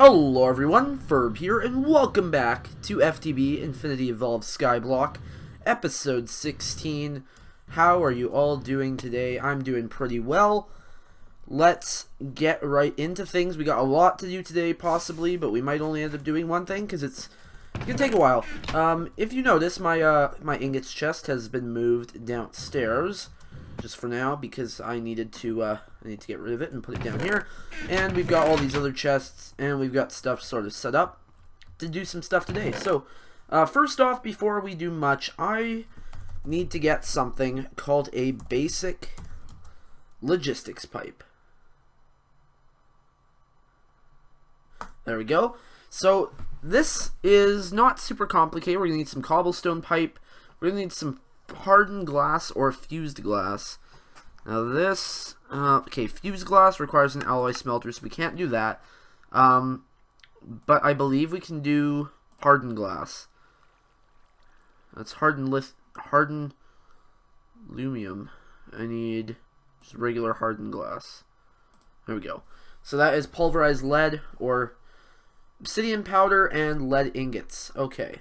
Hello everyone, Ferb here, and welcome back to FTB Infinity Evolved Skyblock, episode 16. How are you all doing today? I'm doing pretty well. Let's get right into things. We got a lot to do today, possibly, but we might only end up doing one thing, because it's gonna take a while. If you notice, my ingots chest has been moved downstairs, just for now, because I needed to get rid of it and put it down here. And we've got all these other chests, and we've got stuff sort of set up to do some stuff today. So, first off, before we do much, I need to get something called a basic logistics pipe. There we go. So, this is not super complicated. We're going to need some cobblestone pipe. We're going to need some hardened glass or fused glass. Now this, okay, fused glass requires an alloy smelter, so we can't do that. But I believe we can do hardened glass. That's hardened aluminum. I need just regular hardened glass. There we go. So that is pulverized lead or obsidian powder and lead ingots. Okay.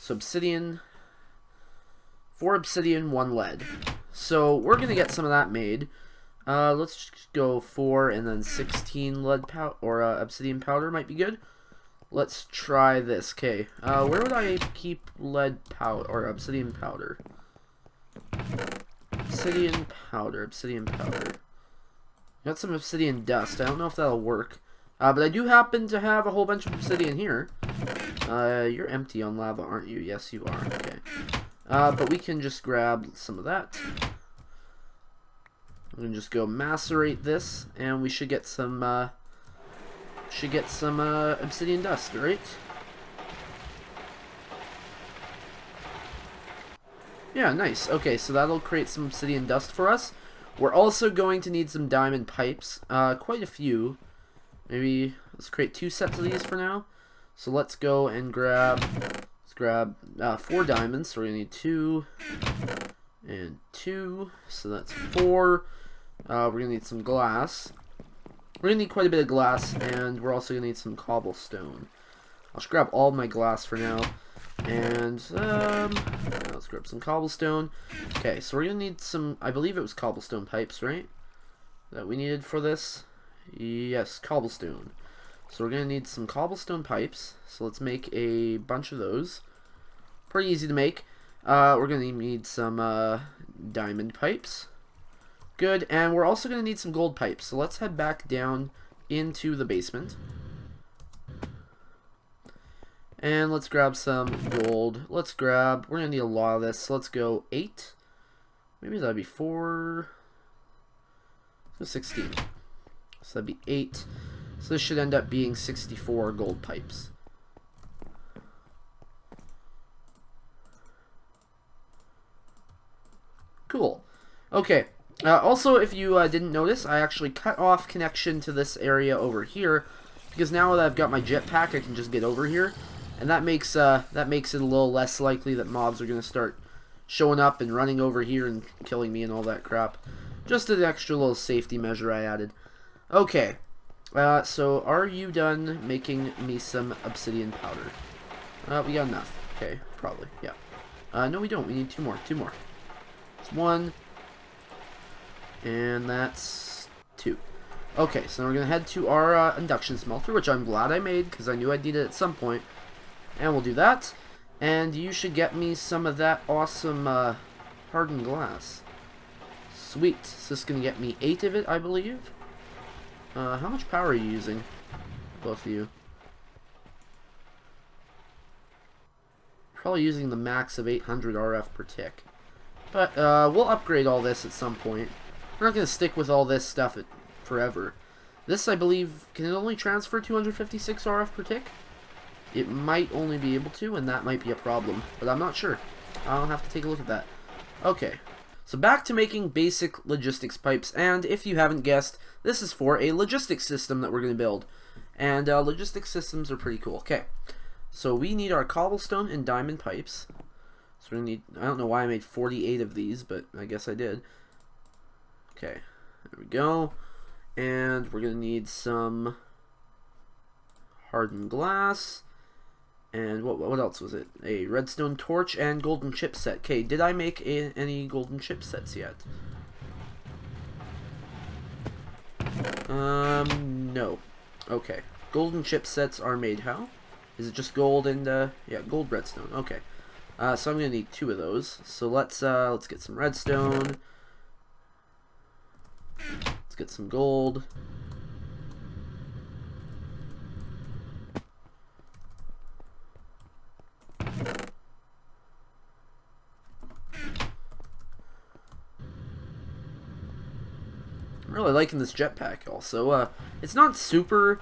So obsidian, 4 obsidian, 1 lead. So we're gonna get some of that made. Let's just go 4 and then 16 lead powder or obsidian powder might be good. Let's try this. Okay, where would I keep lead powder or obsidian powder? Obsidian powder. Got some obsidian dust. I don't know if that'll work, but I do happen to have a whole bunch of obsidian here. You're empty on lava, aren't you? Yes, you are. Okay. But we can just grab some of that. We can just go macerate this, and we should get some obsidian dust, right? Yeah, nice. Okay, so that'll create some obsidian dust for us. We're also going to need some diamond pipes, quite a few. Maybe let's create 2 sets of these for now. So let's go and grab 4 diamonds. So we're gonna need 2 and 2. So that's 4. We're gonna need some glass. We're gonna need quite a bit of glass, and we're also gonna need some cobblestone. I'll just grab all my glass for now, and let's grab some cobblestone. Okay, so we're gonna need some. I believe it was cobblestone pipes, right? That we needed for this. Yes, cobblestone. So we're gonna need some cobblestone pipes. So let's make a bunch of those. Pretty easy to make. We're gonna need some diamond pipes. Good, and we're also gonna need some gold pipes. So let's head back down into the basement. And let's grab some gold. We're gonna need a lot of this. So let's go 8. Maybe that'd be 4. So 16. So that'd be 8. So this should end up being 64 gold pipes. Cool. Okay. Also, if you didn't notice, I actually cut off connection to this area over here, because now that I've got my jetpack, I can just get over here, and that makes it a little less likely that mobs are going to start showing up and running over here and killing me and all that crap. Just an extra little safety measure I added. Okay. So are you done making me some obsidian powder? We got enough. Okay, probably. Yeah. No, we don't. We need 2 more. 2 more. It's 1. And that's 2. Okay, so now we're going to head to our induction smelter, which I'm glad I made, because I knew I'd need it at some point. And we'll do that. And you should get me some of that awesome hardened glass. Sweet. So this is going to get me 8 of it, I believe. How much power are you using? Both of you. Probably using the max of 800 RF per tick. But we'll upgrade all this at some point. We're not going to stick with all this stuff forever. This, I believe, can it only transfer 256 RF per tick? It might only be able to, and that might be a problem. But I'm not sure. I'll have to take a look at that. Okay. So back to making basic logistics pipes, and if you haven't guessed, this is for a logistics system that we're going to build. And logistics systems are pretty cool. Okay, so we need our cobblestone and diamond pipes. So we're going to need, I don't know why I made 48 of these, but I guess I did. Okay, there we go. And we're going to need some hardened glass. And what else was it? A redstone torch and golden chip set. Okay, did I make any golden chip sets yet? No. Okay. Golden chip sets are made how? Is it just gold and, yeah, gold redstone. Okay. So I'm gonna need 2 of those. So let's get some redstone. Let's get some gold. I'm really liking this jetpack also. It's not super...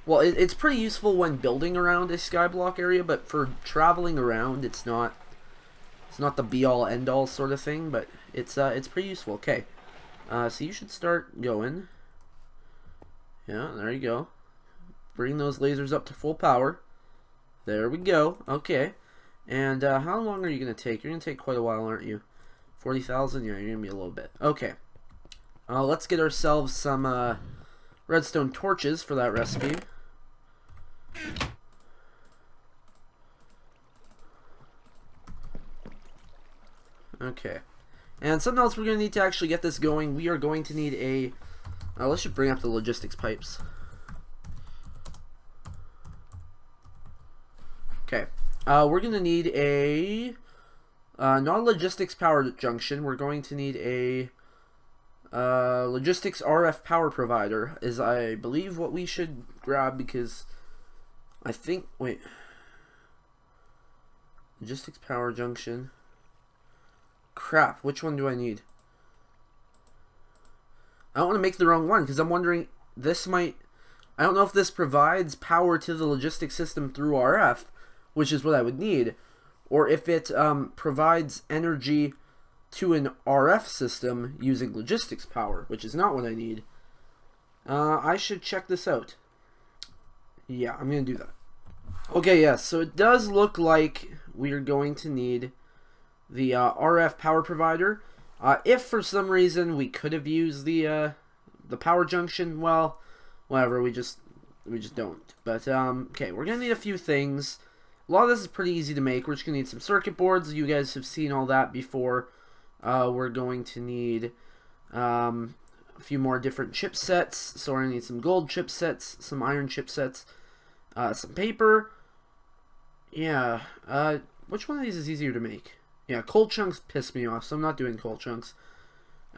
Well, it's pretty useful when building around a skyblock area, but for traveling around, it's not the be-all, end-all sort of thing, but it's pretty useful. Okay, so you should start going. Yeah, there you go. Bring those lasers up to full power. There we go. Okay, and how long are you going to take? You're going to take quite a while, aren't you? 40,000? Yeah, you're going to be a little bit. Okay. Let's get ourselves some redstone torches for that recipe. Okay. And something else we're going to need to actually get this going, we are going to need a... let's just bring up the logistics pipes. Okay. We're going to need a... not a logistics power junction, we're going to need a... logistics RF power provider is, I believe, what we should grab, because I think, wait, logistics power junction, crap, which one do I need? I don't want to make the wrong one, because I'm wondering, this might, I don't know if this provides power to the logistics system through RF, which is what I would need, or if it provides energy to an RF system using logistics power, which is not what I need. I should check this out. Yeah, I'm going to do that. Okay, yeah, so it does look like we are going to need the RF power provider. If for some reason we could have used the power junction, well, whatever, we just don't. But, okay, we're going to need a few things. A lot of this is pretty easy to make. We're just going to need some circuit boards. You guys have seen all that before. We're going to need a few more different chipsets. So we're going to need some gold chipsets, some iron chipsets, some paper. Yeah, which one of these is easier to make? Yeah, coal chunks piss me off, so I'm not doing coal chunks.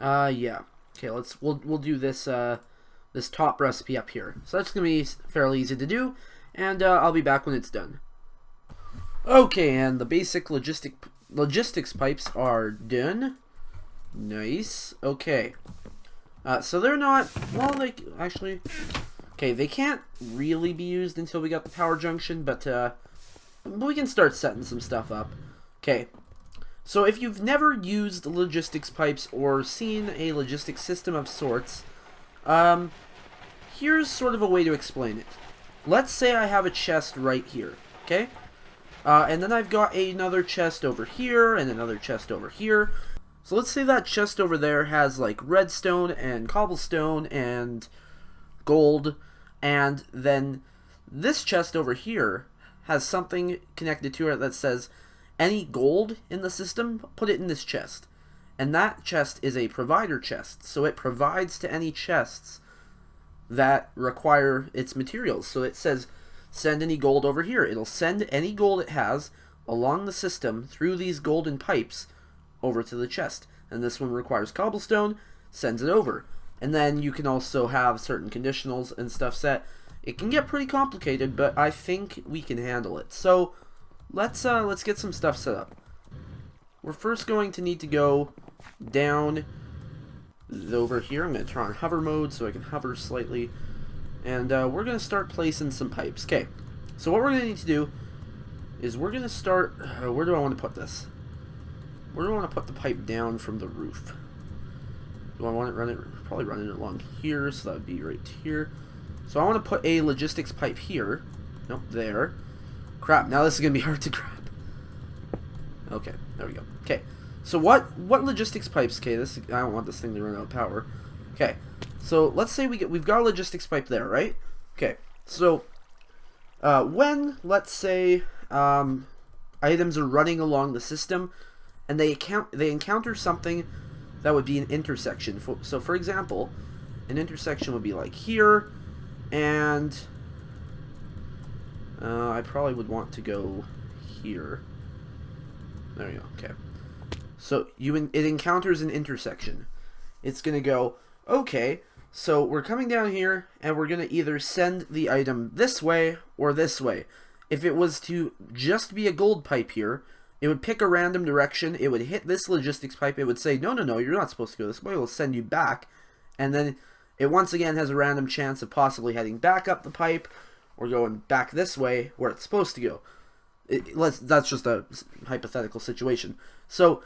Yeah. Okay, we'll do this this top recipe up here. So that's gonna be fairly easy to do, and I'll be back when it's done. Okay, and the basic logistics pipes are done. Nice. Okay. So they're not, well, like, actually, okay, they can't really be used until we got the power junction, but we can start setting some stuff up. Okay. So if you've never used logistics pipes or seen a logistics system of sorts, here's sort of a way to explain it. Let's say I have a chest right here, okay? And then I've got another chest over here, and another chest over here. So let's say that chest over there has like redstone and cobblestone and gold, and then this chest over here has something connected to it that says any gold in the system, put it in this chest. And that chest is a provider chest, so it provides to any chests that require its materials. So it says send any gold over here. It'll send any gold it has along the system through these golden pipes over to the chest. And this one requires cobblestone, sends it over. And then you can also have certain conditionals and stuff set. It can get pretty complicated, but I think we can handle it. So let's get some stuff set up. We're first going to need to go down over here. I'm going to turn on hover mode so I can hover slightly. And we're going to start placing some pipes. Okay, so what we're going to need to do is we're going to start... where do I want to put this? Where do I want to put the pipe down from the roof? Do I want it probably running it along here, so that would be right here. So I want to put a logistics pipe here. Nope, there. Crap, now this is going to be hard to grab. Okay, there we go. Okay, so what logistics pipes? Okay, this, I don't want this thing to run out of power. Okay, so let's say we've got a logistics pipe there, right? Okay, so When, let's say, items are running along the system, and they encounter something that would be an intersection. So, for example, an intersection would be like here, and I probably would want to go here. There you go. Okay. So it encounters an intersection. It's gonna go, okay, so we're coming down here, and we're gonna either send the item this way or this way. If it was to just be a gold pipe here, it would pick a random direction, it would hit this logistics pipe, it would say, no, no, no, you're not supposed to go this way, it'll send you back, and then it once again has a random chance of possibly heading back up the pipe, or going back this way, where it's supposed to go. That's just a hypothetical situation. So,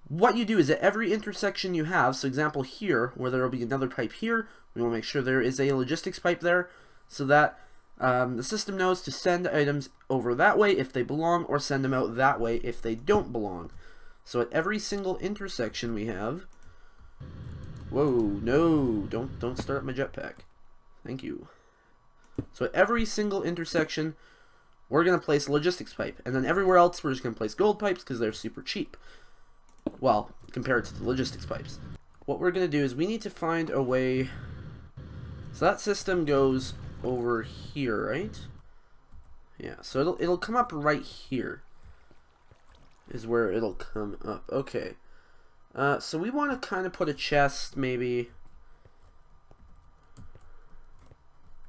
what you do is at every intersection you have, so example here, where there will be another pipe here, we will make sure there is a logistics pipe there, so that the system knows to send items over that way if they belong, or send them out that way if they don't belong. So at every single intersection we have... Whoa, no, don't start my jetpack. Thank you. So at every single intersection, we're going to place a logistics pipe, and then everywhere else we're just going to place gold pipes because they're super cheap. Well, compared to the logistics pipes. What we're going to do is we need to find a way... So that system goes over here, right? Yeah, so it'll come up right here. Is where it'll come up. Okay. So we want to kind of put a chest, maybe...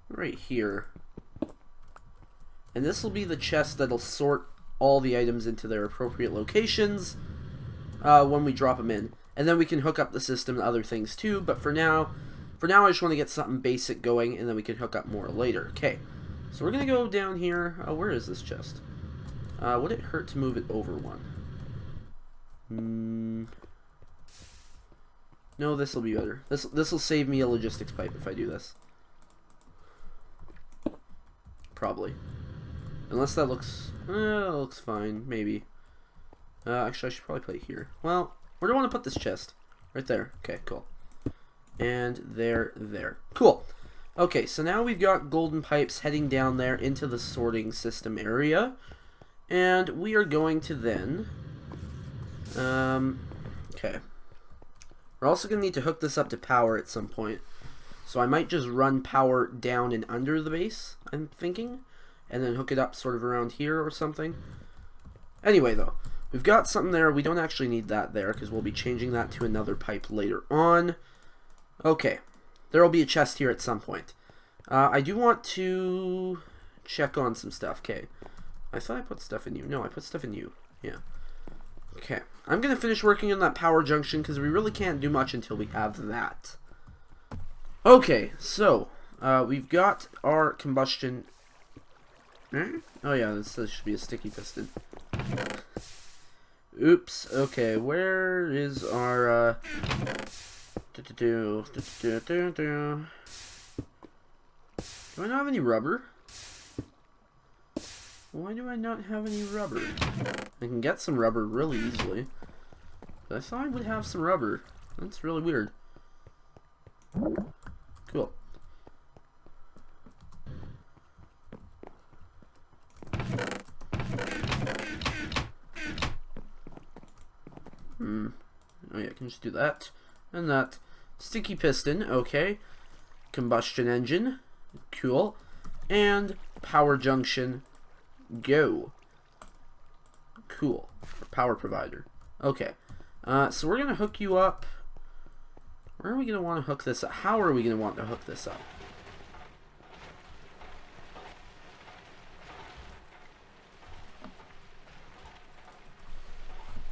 right here. And this will be the chest that'll sort all the items into their appropriate locations when we drop them in. And then we can hook up the system to other things too, but for now I just want to get something basic going, and then we can hook up more later. Okay, so we're going to go down here. Where is this chest? Would it hurt to move it over one? No, this will be better. This will save me a logistics pipe if I do this. Probably. Unless that looks... looks fine, maybe. Actually, I should probably put it here. Well, where do I want to put this chest? Right there. Okay, cool. And there. Cool. Okay, so now we've got golden pipes heading down there into the sorting system area. And we are going to then... okay. We're also going to need to hook this up to power at some point. So I might just run power down and under the base, I'm thinking. And then hook it up sort of around here or something. Anyway, though, we've got something there. We don't actually need that there because we'll be changing that to another pipe later on. Okay, there will be a chest here at some point. I do want to check on some stuff. Okay, I thought I put stuff in you. No, I put stuff in you. Yeah. Okay, I'm going to finish working on that power junction because we really can't do much until we have that. Okay, so we've got our combustion... Oh yeah, this should be a sticky piston. Oops. Okay, where is our do I not have any rubber? Why do I not have any rubber? I can get some rubber really easily. But I thought I would have some rubber. That's really weird. Cool. Oh yeah, I can just do that. And that. Sticky piston, okay. Combustion engine, cool. And power junction, go. Cool. Power provider. Okay. So we're going to hook you up. Where are we going to want to hook this up? How are we going to want to hook this up?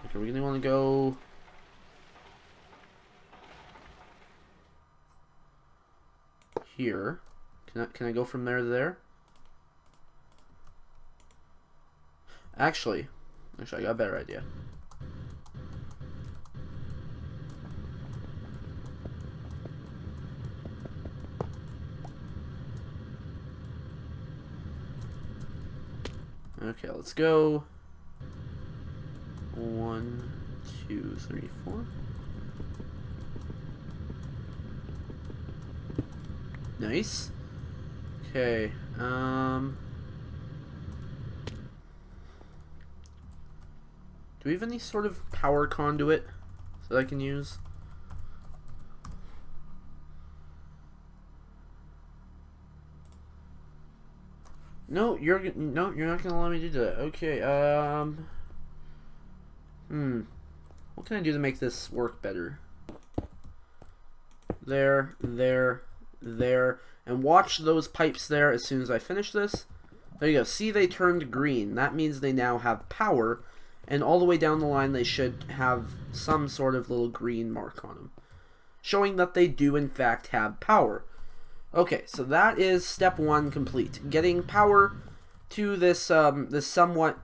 Like, are we going to want to go... here? Can I go from there to there? Actually, I got a better idea. Okay, let's go. 1, 2, 3, 4. Nice. Okay, we have any sort of power conduit that I can use? No, you're not gonna let me do that. Okay. What can I do to make this work better? There, and watch those pipes there as soon as I finish this. There you go. See, they turned green. That means they now have power, and all the way down the line they should have some sort of little green mark on them, showing that they do in fact have power. Okay, so that is step 1 complete. Getting power to this this somewhat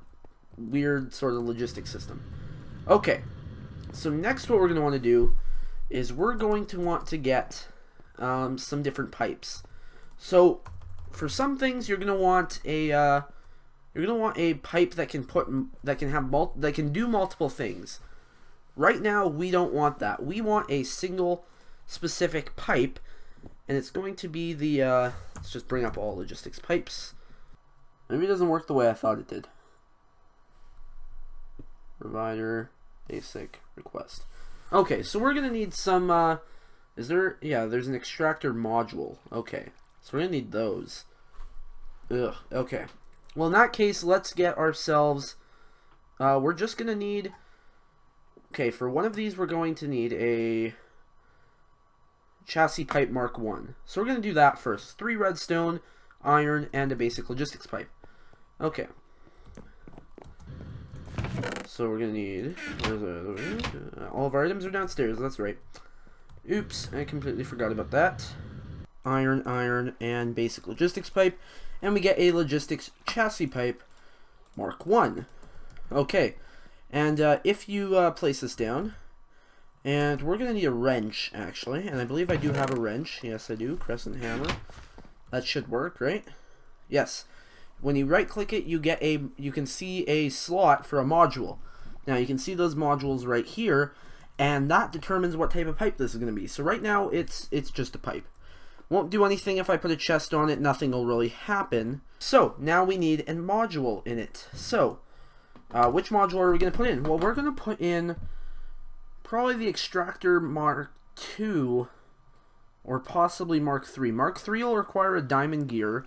weird sort of logistic system. Okay, so next what we're going to want to do is we're going to want to get some different pipes. So for some things you're going to want a pipe that can do multiple things. Right now we don't want that. We want a single specific pipe, and it's going to be the let's just bring up all logistics pipes. Maybe it doesn't work the way I thought it did. Provider basic request. Okay, so we're gonna need some is there, yeah, there's an extractor module. Okay, so we're gonna need those. Ugh, okay. Well, in that case, let's get ourselves we're just gonna need, okay, for one of these we're going to need a chassis pipe Mark 1. So we're going to do that first. 3 redstone, iron, and a basic logistics pipe. Okay. So we're going to need, all of our items are downstairs, that's right. Oops, I completely forgot about that. Iron, and basic logistics pipe. And we get a logistics chassis pipe Mark 1. Okay. And if you place this down, and we're going to need a wrench, actually. And I believe I do have a wrench. Yes, I do. Crescent hammer. That should work, right? Yes. When you right-click it, you can see a slot for a module. Now, you can see those modules right here, and that determines what type of pipe this is going to be. So right now, it's just a pipe. Won't do anything if I put a chest on it. Nothing will really happen. So, now we need a module in it. So, which module are we going to put in? Well, we're going to put in probably the extractor Mark 2 or possibly Mark 3. Mark 3 will require a diamond gear.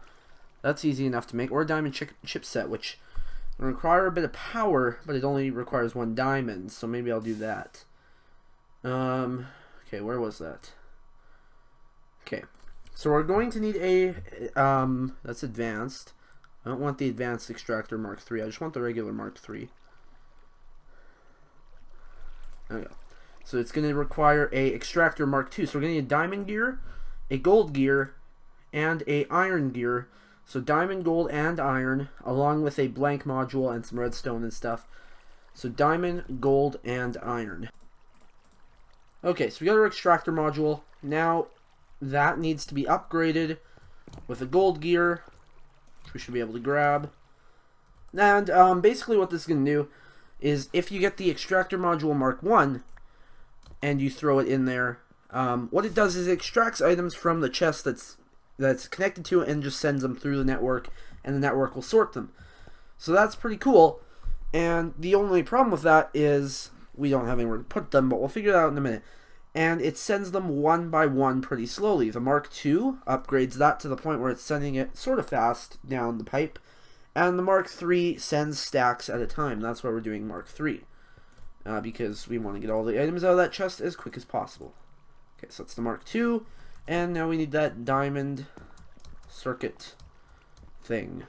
That's easy enough to make. Or a diamond chipset, which will require a bit of power, but it only requires 1 diamond. So maybe I'll do that. Okay, where was that? Okay. So we're going to need a, that's advanced. I don't want the advanced extractor Mark 3. I just want the regular Mark 3. There we go. So it's going to require a extractor Mark 2. So we're going to need a diamond gear, a gold gear, and a iron gear. So diamond, gold, and iron, along with a blank module and some redstone and stuff. So diamond, gold, and iron. Okay, so we got our extractor module. Now that needs to be upgraded with a gold gear, which we should be able to grab. And basically what this is going to do is if you get the extractor module Mark 1 and you throw it in there, what it does is it extracts items from the chest that's connected to it and just sends them through the network, and the network will sort them. So that's pretty cool, and the only problem with that is we don't have anywhere to put them, but we'll figure that out in a minute. And it sends them one by one pretty slowly. The Mark II upgrades that to the point where it's sending it sort of fast down the pipe, and the Mark III sends stacks at a time. That's why we're doing Mark III, because we want to get all the items out of that chest as quick as possible. Okay, so that's the Mark II, and now we need that diamond circuit thing.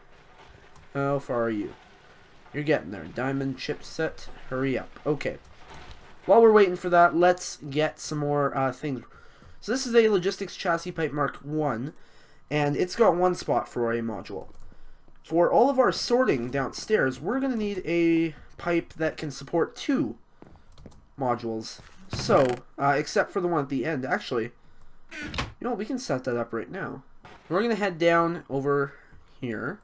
How far are you? You're getting there. Diamond chipset, hurry up. Okay. While we're waiting for that, let's get some more things. So this is a logistics chassis pipe Mark 1, and it's got 1 spot for a module. For all of our sorting downstairs, we're going to need a pipe that can support 2 modules. So, except for the one at the end. Actually, you know, we can set that up right now. We're going to head down over here.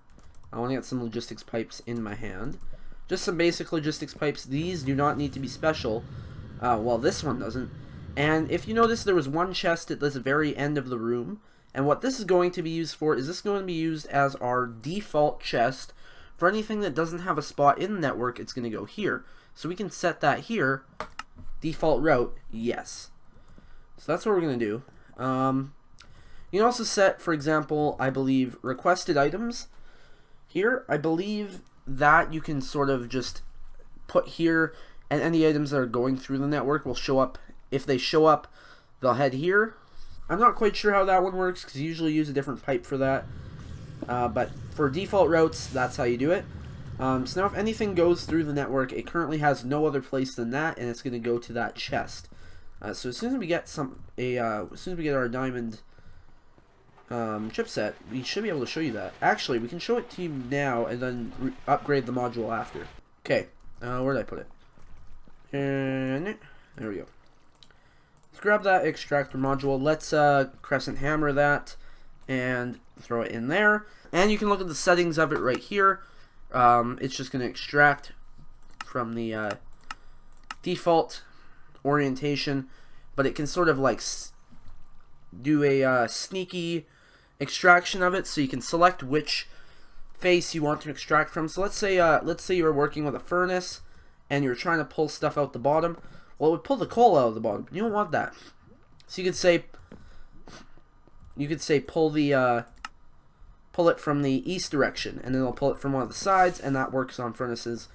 I want to get some logistics pipes in my hand. Just some basic logistics pipes. These do not need to be special. Well, this one doesn't. And if you notice, there was 1 chest at this very end of the room. And what this is going to be used for is this going to be used as our default chest. For anything that doesn't have a spot in the network, it's going to go here. So we can set that here. Default route, yes. So that's what we're going to do. You can also set, for example, I believe, requested items. Here, I believe that you can sort of just put here, and any items that are going through the network will show up. If they show up, they'll head here. I'm not quite sure how that one works, because you usually use a different pipe for that. But for default routes, that's how you do it. So now if anything goes through the network, it currently has no other place than that, and it's going to go to that chest. So as soon as we get as soon as we get our diamond chipset, we should be able to show you that. Actually, we can show it to you now, and then upgrade the module after. Okay, where did I put it? And there we go. Let's grab that extractor module. Let's crescent hammer that and throw it in there. And you can look at the settings of it right here. It's just going to extract from the default orientation, but it can sort of like do a sneaky extraction of it, so you can select which face you want to extract from. So let's say you're working with a furnace and you're trying to pull stuff out the bottom. Well, it would pull the coal out of the bottom. You don't want that. So you could say pull it from the east direction, and then it'll pull it from one of the sides, and that works on furnaces.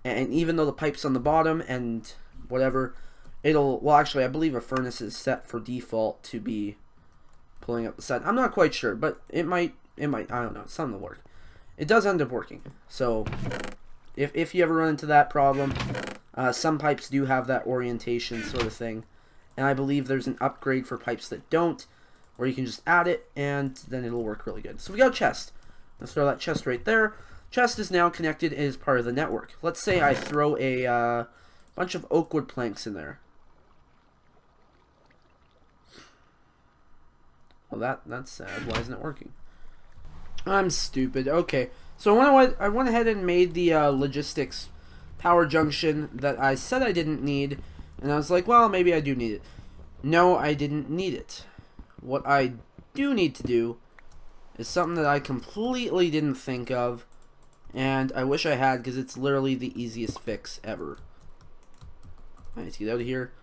And even though the pipe's on the bottom and whatever, well, actually, I believe a furnace is set for default to be pulling up the side. I'm not quite sure, but it might, I don't know, something will work. It does end up working. So if you ever run into that problem, some pipes do have that orientation sort of thing. And I believe there's an upgrade for pipes that don't, where you can just add it, and then it'll work really good. So we got a chest. Let's throw that chest right there. Chest is now connected as part of the network. Let's say I throw a bunch of oak wood planks in there. Well, that's sad. Why isn't it working? I'm stupid. Okay, so I went ahead and made the logistics power junction that I said I didn't need, and I was like, well, maybe I do need it. No, I didn't need it. What I do need to do is something that I completely didn't think of, and I wish I had, because it's literally the easiest fix ever. I need to get out of here.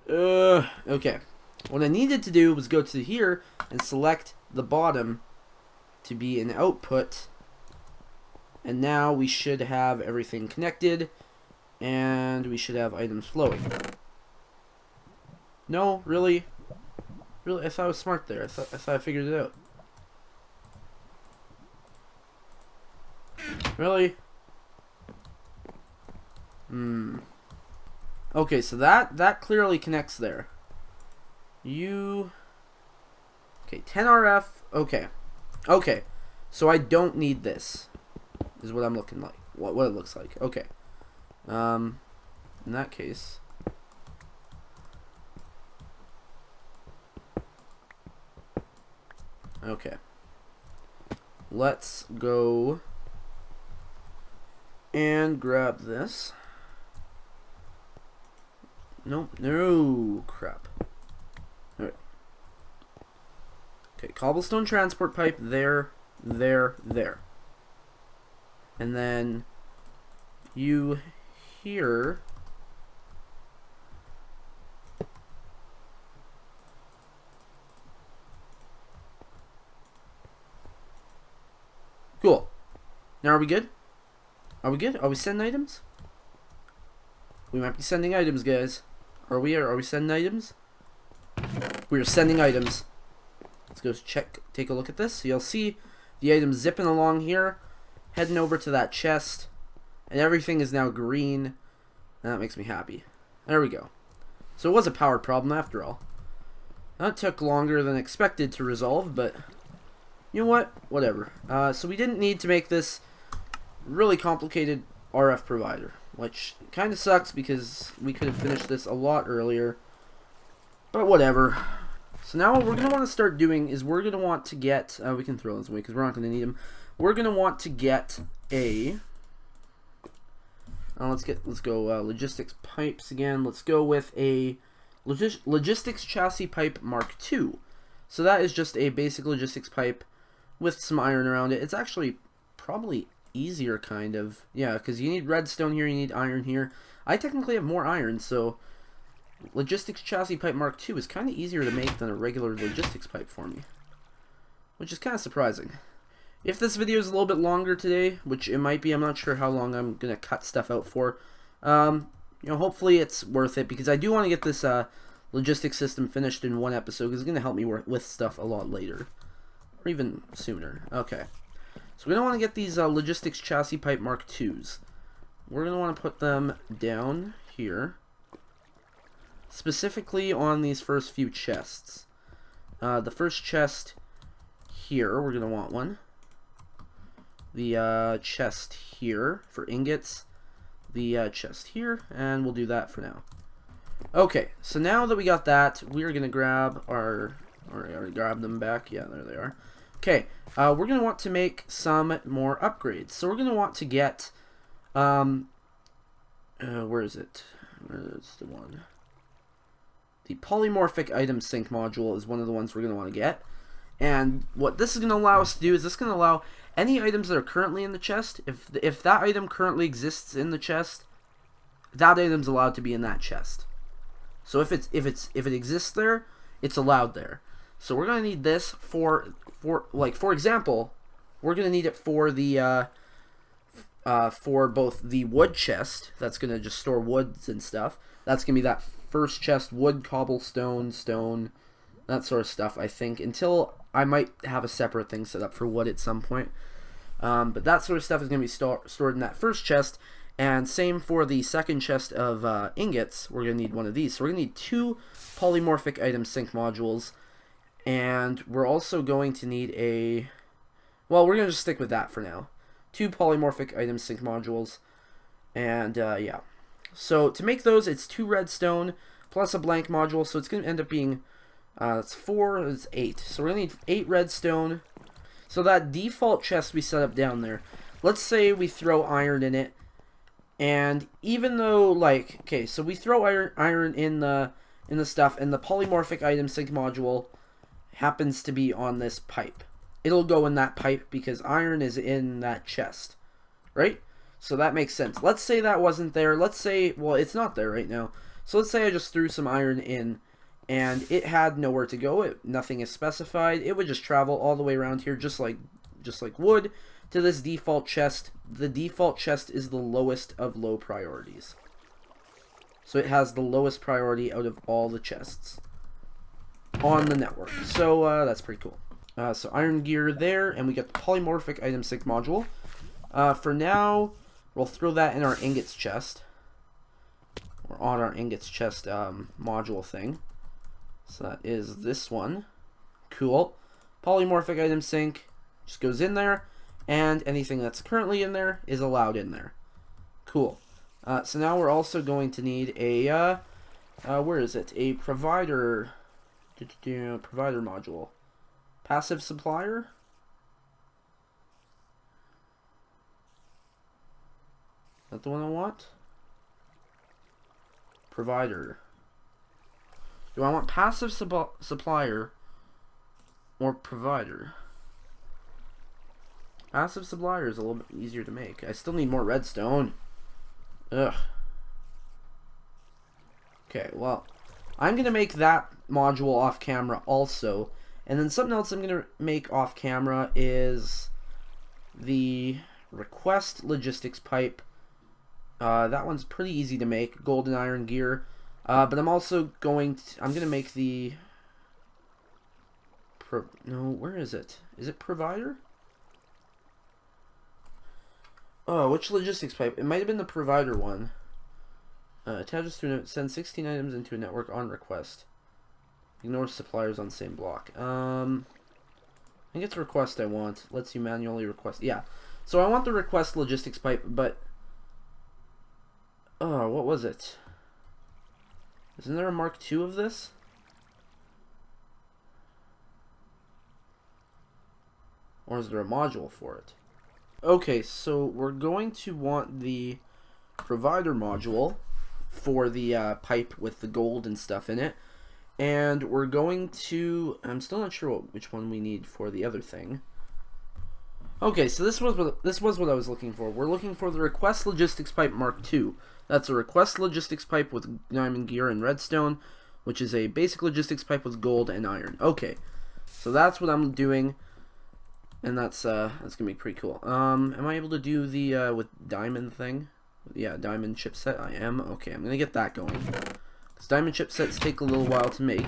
Okay. What I needed to do was go to here and select the bottom to be an output, and now we should have everything connected, and we should have items flowing. No, really? Really? I thought I was smart there. I thought I figured it out. Really? Okay, so that clearly connects there. Okay, 10 RF. Okay. Okay. So I don't need this. Is what I'm looking like. What it looks like. Okay. In that case, okay. Let's go and grab this. Nope. No crap. Alright. Okay, cobblestone transport pipe there. And then you here. Cool. Now are we good? Are we good? Are we sending items? We might be sending items, guys. Are we sending items? We are sending items. Let's go take a look at this. So you'll see the items zipping along here, heading over to that chest, and everything is now green, and that makes me happy. There we go. So it was a power problem after all. That took longer than expected to resolve, but you know what? Whatever. So we didn't need to make this really complicated RF provider, which kind of sucks because we could have finished this a lot earlier, but whatever. So now what we're going to want to start doing is we're going to want to get, we can throw those away because we're not going to need them. We're going to want to get a, let's go logistics pipes again. Let's go with a logistics chassis pipe Mark II. So that is just a basic logistics pipe with some iron around it. It's actually probably easier, kind of. Yeah, because you need redstone here, you need iron here. I technically have more iron, so logistics chassis pipe Mark II is kind of easier to make than a regular logistics pipe for me, which is kind of surprising. If this video is a little bit longer today, which it might be, I'm not sure how long I'm going to cut stuff out for, you know, hopefully it's worth it, because I do want to get this logistics system finished in one episode, because it's going to help me work with stuff a lot later, or even sooner. Okay, so we're going to want to get these logistics chassis pipe Mark IIs. We're going to want to put them down here, specifically on these first few chests. The first chest here, we're going to want one. The chest here for ingots. The chest here, and we'll do that for now. Okay, so now that we got that, we're going to grab our... I already grabbed them back. Yeah, there they are. Okay, we're going to want to make some more upgrades. So we're going to want to get... where is it? Where's the one? The polymorphic item sync module is one of the ones we're going to want to get. And what this is going to allow us to do is this is going to allow any items that are currently in the chest, if that item currently exists in the chest, that item's allowed to be in that chest. So if it exists there, it's allowed there. So we're going to need this for example, we're going to need it for the for both the wood chest, that's going to just store woods and stuff. That's going to be that first chest, wood, cobblestone, stone, that sort of stuff, I think, until I might have a separate thing set up for wood at some point. But that sort of stuff is going to be stored in that first chest. And same for the second chest of ingots, we're going to need one of these. So we're going to need 2 polymorphic item sync modules. And we're also going to need a... Well, we're going to just stick with that for now. 2 polymorphic item sync modules. And, yeah. So to make those, it's 2 redstone plus a blank module. So it's going to end up being... that's 4, it's 8. So we're going to need 8 redstone. So that default chest we set up down there, let's say we throw iron in it. And even though, like, okay, so we throw iron in the stuff, and the polymorphic item sync module happens to be on this pipe. It'll go in that pipe because iron is in that chest, right? So that makes sense. Let's say that wasn't there. Let's say, well, it's not there right now. So let's say I just threw some iron in, and it had nowhere to go. Nothing is specified. It would just travel all the way around here, just like wood, to this default chest. The default chest is the lowest of low priorities. So it has the lowest priority out of all the chests on the network. So that's pretty cool. So iron gear there, and we get the polymorphic item sync module. For now, we'll throw that in our ingots chest, or on our ingots chest module thing. So that is this one. Cool. Polymorphic item sync just goes in there, and anything that's currently in there is allowed in there. Cool. So now we're also going to need a, where is it? A provider module. Passive supplier? Is that the one I want? Provider. Do I want passive supplier or provider? Passive supplier is a little bit easier to make. I still need more redstone. Ugh. Okay, well, I'm going to make that module off camera also. And then something else I'm going to make off camera is the request logistics pipe. That one's pretty easy to make. Gold and iron gear. But I'm also going to... I'm going to make the... No, where is it? Is it provider? Oh, which logistics pipe? It might have been the provider one. Attaches to send 16 items into a network on request. Ignore suppliers on same block. I think it's request I want. Lets you manually request. Yeah. So I want the request logistics pipe, but... Oh, what was it? Isn't there a Mark II of this? Or is there a module for it? Okay, so we're going to want the provider module for the pipe with the gold and stuff in it. And we're going to... I'm still not sure which one we need for the other thing. Okay, so this was what I was looking for. We're looking for the Request Logistics Pipe Mark II. That's a Request Logistics Pipe with diamond gear and redstone, which is a basic logistics pipe with gold and iron. Okay, so that's what I'm doing, and that's gonna be pretty cool. Am I able to do the with diamond thing? Yeah, diamond chipset. I am. Okay, I'm gonna get that going. Because diamond chipsets take a little while to make.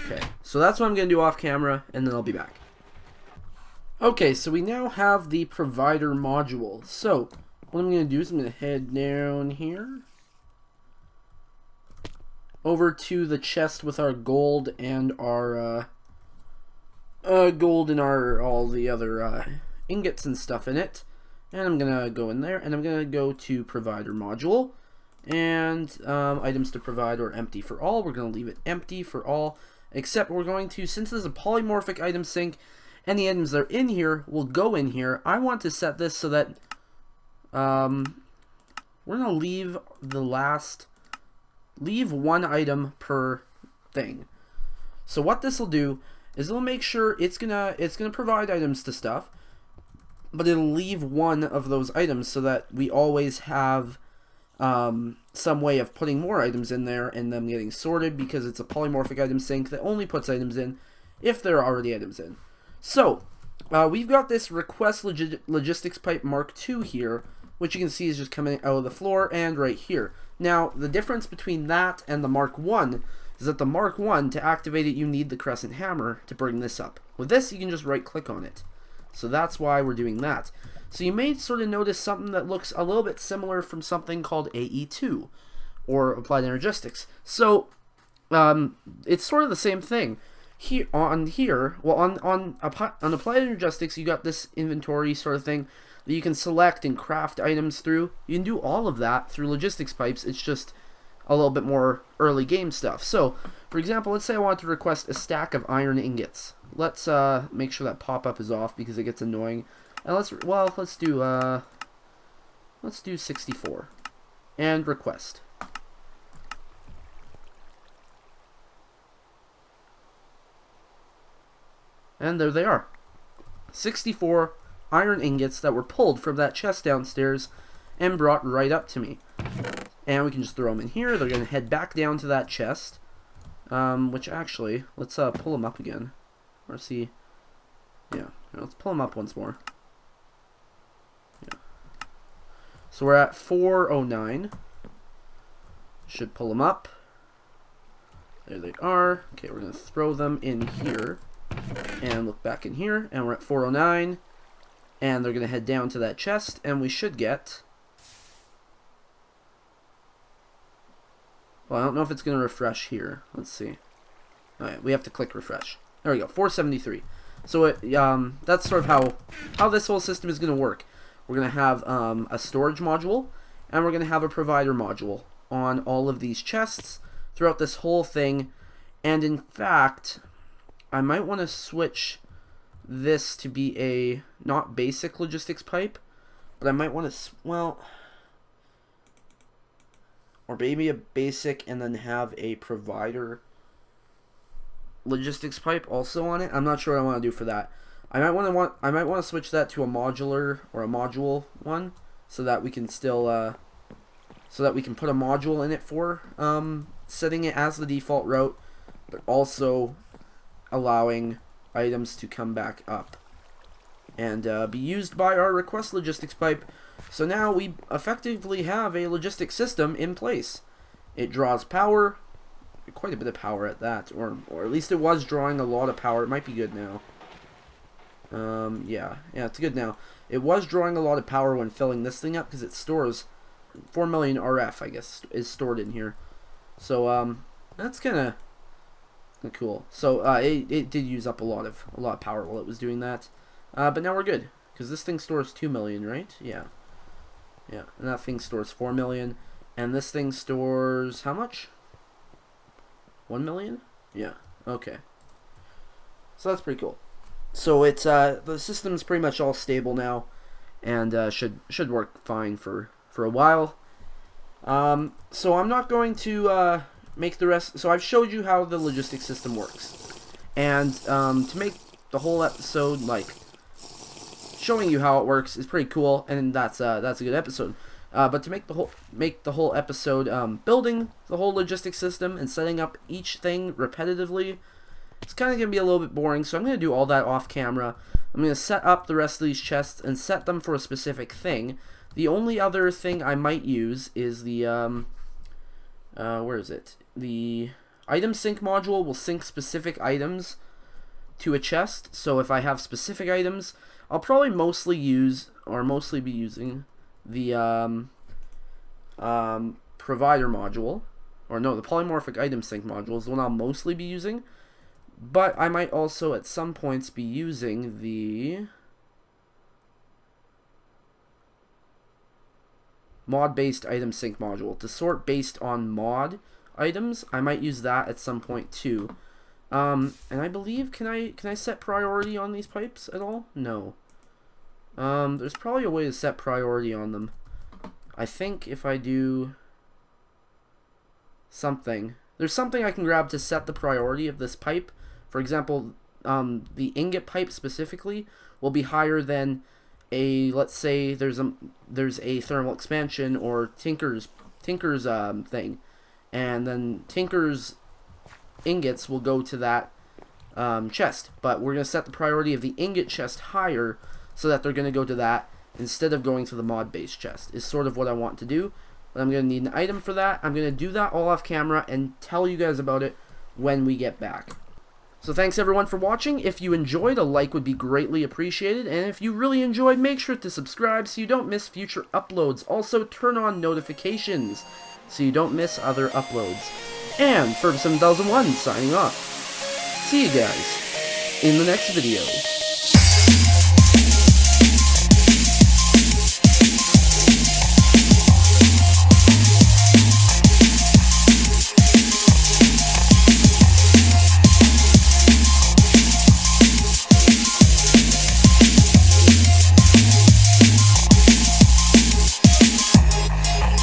Okay, so that's what I'm gonna do off camera, and then I'll be back. Okay, so we now have the provider module. So what I'm gonna do is I'm gonna head down here over to the chest with our gold and our all the other ingots and stuff in it. And I'm gonna go in there, and I'm gonna go to provider module, and items to provide or empty for all. We're gonna leave it empty for all, except we're going to, since there's a polymorphic item sink, and the items that are in here will go in here. I want to set this so that we're gonna leave one item per thing. So what this will do is it'll make sure it's gonna provide items to stuff, but it'll leave one of those items so that we always have some way of putting more items in there and them getting sorted, because it's a polymorphic item sink that only puts items in if there are already items in. So we've got this Request Logistics Pipe Mark II here, which you can see is just coming out of the floor and right here. Now, the difference between that and the Mark I is that the Mark I, to activate it, you need the crescent hammer to bring this up. With this, you can just right-click on it. So that's why we're doing that. So you may sort of notice something that looks a little bit similar from something called AE2, or Applied Energistics. So it's sort of the same thing. On Applied Energistics, you got this inventory sort of thing that you can select and craft items through. You can do all of that through logistics pipes. It's just a little bit more early game stuff. So, for example, let's say I want to request a stack of iron ingots. Let's make sure that pop-up is off because it gets annoying. And let's do 64 and request. And there they are. 64 iron ingots that were pulled from that chest downstairs and brought right up to me. And we can just throw them in here. They're going to head back down to that chest. Which actually, let's pull them up again. Or see. Yeah, let's pull them up once more. Yeah. So we're at 409. Should pull them up. There they are. Okay, we're going to throw them in here. And look back in here, and we're at 409, and they're going to head down to that chest, and we should get, well, I don't know if it's going to refresh here. Let's see. Alright, we have to click refresh. There we go, 473. So that's sort of how this whole system is going to work. We're going to have a storage module, and we're going to have a provider module on all of these chests throughout this whole thing, and in fact, I might want to switch this to be a not basic logistics pipe, but I might want to, well, or maybe a basic and then have a provider logistics pipe also on it. I'm not sure what I want to do for that. I might want to switch that to a modular or a module one, so that we can still so that we can put a module in it for setting it as the default route, but also allowing items to come back up and be used by our Request Logistics Pipe. So now we effectively have a logistics system in place. It draws power, quite a bit of power at that, or at least it was drawing a lot of power. It might be good now. Yeah, it's good now. It was drawing a lot of power when filling this thing up because it stores 4 million RF, I guess, is stored in here. So that's kind of cool. So it did use up a lot of power while it was doing that, but now we're good because this thing stores 2 million, right? Yeah, and that thing stores 4 million, and this thing stores how much? 1 million? Yeah. Okay. So that's pretty cool. So it's the system's pretty much all stable now, and should work fine for a while. So I'm not going to make the rest. So I've showed you how the logistics system works, and to make the whole episode like showing you how it works is pretty cool, and that's a good episode. But to make the whole episode, building the whole logistics system and setting up each thing repetitively, it's kind of going to be a little bit boring, so I'm going to do all that off camera. I'm going to set up the rest of these chests and set them for a specific thing. The only other thing I might use is the, where is it? The item sync module will sync specific items to a chest, so if I have specific items, I'll probably mostly be using the provider module, or no, the polymorphic item sync module is the one I'll mostly be using, but I might also at some points be using the mod-based item sync module to sort based on mod items. I might use that at some point too. And I believe, can I set priority on these pipes at all? No. There's probably a way to set priority on them. I think if I do something, there's something I can grab to set the priority of this pipe. For example, the ingot pipe specifically will be higher than a, let's say there's a thermal expansion or Tinker's thing, and then Tinker's ingots will go to that chest, but we're going to set the priority of the ingot chest higher so that they're going to go to that instead of going to the mod based chest, is sort of what I want to do. But I'm going to need an item for that. I'm going to do that all off camera and tell you guys about it when we get back. So thanks everyone for watching. If you enjoyed, a like would be greatly appreciated, and if you really enjoyed, make sure to subscribe so you don't miss future uploads. Also turn on notifications so you don't miss other uploads. And Ferb7001 signing off. See you guys in the next video.